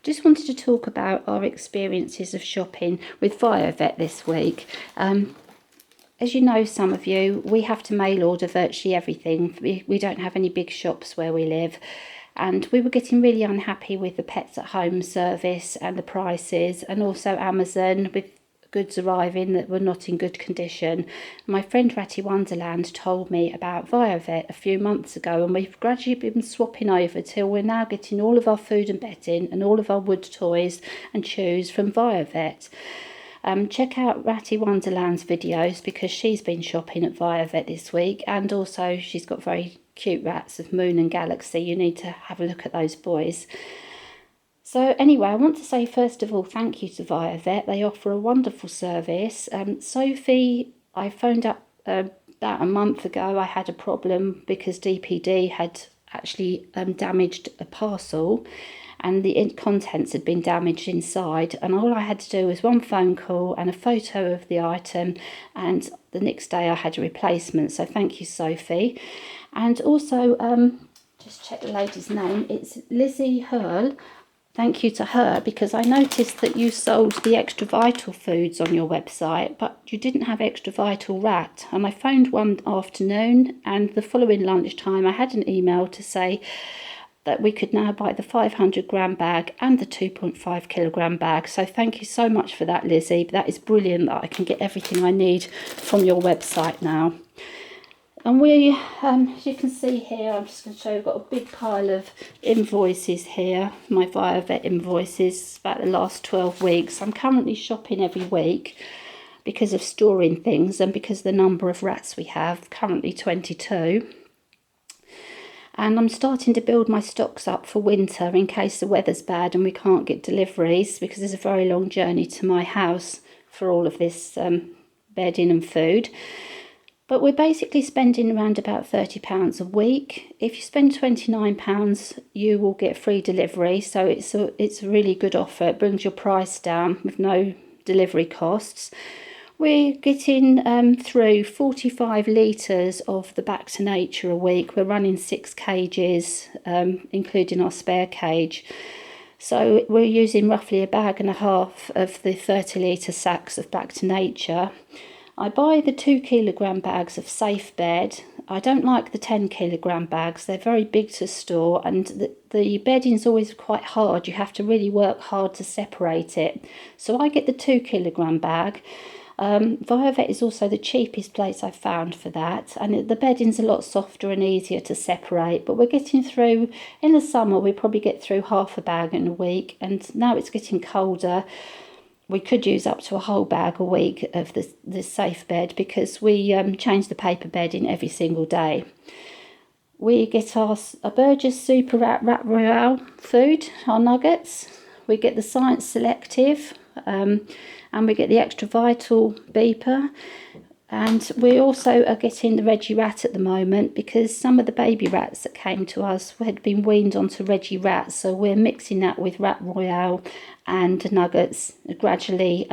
Just wanted to talk about our experiences of shopping with Viovet this week. As you know, some of you, we have to mail order virtually everything. We don't have any big shops where we live. And we were getting really unhappy with the Pets at Home service and the prices, and also Amazon with goods arriving that were not in good condition. My friend Ratty Wonderland told me about Viovet a few months ago, and we've gradually been swapping over till we're now getting all of our food and bedding and all of our wood toys and chews from Viovet. Check out Ratty Wonderland's videos because she's been shopping at Viovet this week, and also she's got very cute rats of Moon and Galaxy. You need to have a look at those boys. So anyway, I want to say first of all thank you to Viovet. They offer a wonderful service. Sophie, I phoned up about a month ago. I had a problem because DPD had actually damaged a parcel, and the contents had been damaged inside, and all I had to do was one phone call and a photo of the item, and the next day I had a replacement. So thank you, Sophie. And also, just check the lady's name, it's Lizzie Hurl. Thank you to her, because I noticed that you sold the Extra Vital foods on your website, but you didn't have Extra Vital rat. And I phoned one afternoon, and the following lunchtime I had an email to say that we could now buy the 500-gram bag and the 2.5-kilogram bag. So thank you so much for that, Lizzie. That is brilliant that I can get everything I need from your website now. And we, as you can see here, I'm just going to show you, I've got a big pile of invoices here, my Viovet invoices, about the last 12 weeks. I'm currently shopping every week because of storing things and because the number of rats we have, currently 22. And I'm starting to build my stocks up for winter in case the weather's bad and we can't get deliveries, because there's a very long journey to my house for all of this bedding and food. But we're basically spending around about £30 a week. If you spend £29, you will get free delivery. So it's a really good offer. It brings your price down with no delivery costs. We're getting through 45 litres of the Back to Nature a week. We're running 6 cages, including our spare cage. So we're using roughly a bag and a half of the 30-litre sacks of Back to Nature. I buy the 2-kilogram bags of Safe Bed. I don't like the 10-kilogram bags. They're very big to store, and the bedding's always quite hard. You have to really work hard to separate it. So I get the 2-kilogram bag. Viovet is also the cheapest place I've found for that, and the bedding's a lot softer and easier to separate. But we're getting through, in the summer we probably get through half a bag in a week, and now it's getting colder. We could use up to a whole bag a week of the Safe Bed, because we change the paper bedding every single day. We get a Burgess Super Rat Royale food, our nuggets. We get the Science Selective, and we get the Extra Vital beeper. And we also are getting the Reggie Rat at the moment, because some of the baby rats that came to us had been weaned onto Reggie Rat. So we're mixing that with Rat Royale and nuggets, gradually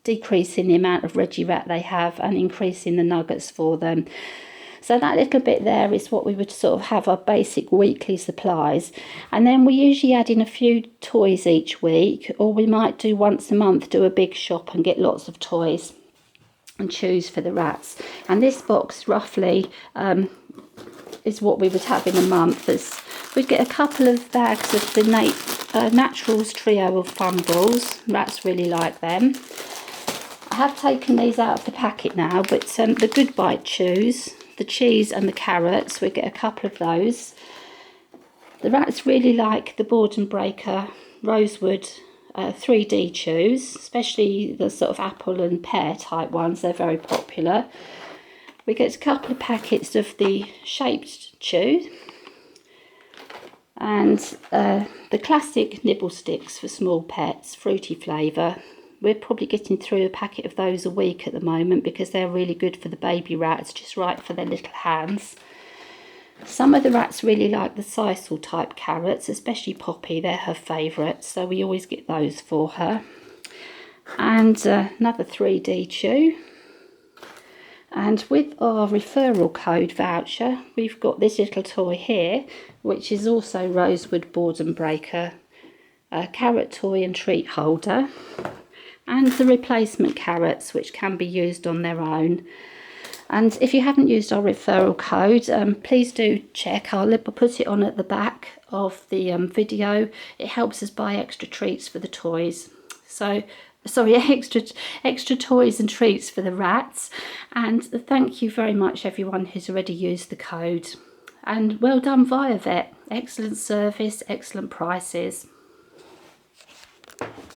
decreasing the amount of Reggie Rat they have and increasing the nuggets for them. So that little bit there is what we would sort of have our basic weekly supplies. And then we usually add in a few toys each week, or we might do once a month, do a big shop and get lots of toys and choose for the rats. And this box roughly is what we would have in a month. We'd get a couple of bags of the Naturals trio of fumbles. Rats really like them. I have taken these out of the packet now, but the Good Bite chews, the cheese and the carrots, we get a couple of those. The rats really like the Boredom Breaker Rosewood 3D chews, especially the sort of apple and pear type ones. They're very popular. We get a couple of packets of the shaped chew, and the classic nibble sticks for small pets, fruity flavour. We're probably getting through a packet of those a week at the moment, because they're really good for the baby rats, just right for their little hands. Some of the rats really like the sisal type carrots, especially Poppy. They're her favourites, so we always get those for her. And another 3D chew. And with our referral code voucher, we've got this little toy here, which is also Rosewood Boredom Breaker a carrot toy and treat holder, and the replacement carrots, which can be used on their own. And if you haven't used our referral code, please do check. I'll put it on at the back of the video. It helps us buy extra treats for the toys. So, sorry, extra toys and treats for the rats. And thank you very much everyone who's already used the code. And well done Viovet. Excellent service, excellent prices.